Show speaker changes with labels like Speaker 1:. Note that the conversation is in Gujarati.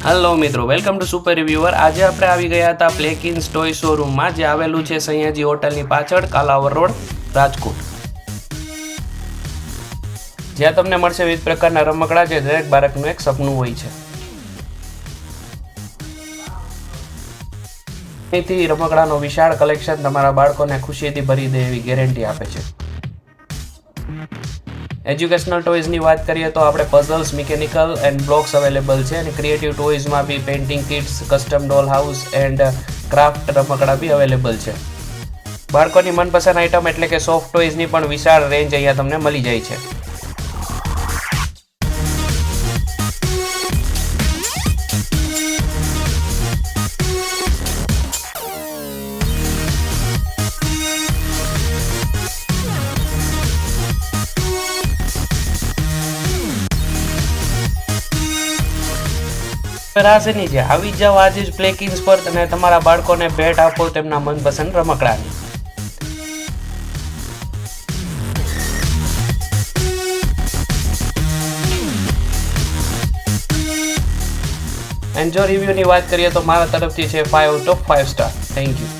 Speaker 1: હેલો મિત્રો, વેલકમ ટુ સુપર રિવ્યુઅર. આજે આપણે આવી ગયા હતા પ્લેકિન્સ ટોય શોરૂમમાં, જે આવેલું છે સયાજી હોટલની પાછળ, કાલાવર રોડ, રાજકોટ. જ્યાં તમને મળશે વિવિધ પ્રકારના રમકડા, જે દરેક બાળકનું એક સપનું હોય છે. અહીંથી રમકડાનો વિશાળ કલેક્શન તમારા બાળકોને ખુશીથી ભરી દે એવી ગેરંટી આપે છે. એજ્યુકેશનલ ટોયઝની વાત કરીએ તો આપણે puzzles, mechanical and blocks available છે, અને ક્રિએટિવ ટોયઝમાં બી painting kits, custom doll house and craft રમકડા બી અવેલેબલ છે. બાળકોની મનપસંદ આઇટમ એટલે કે સોફ્ટ ટોયઝની પણ વિશાળ રેન્જ અહીંયા તમને મળી જાય છે. રાશની છે, આવી જાઓ આજે જ પ્લેકિન્સ પર અને તમારા બાળકોને ભેટ આપો તેમના મનપસંદ રમકડાની. એન્ડ જો રિવ્યુની વાત કરીએ તો મારા તરફથી છે 5 out of 5 star. Thank you.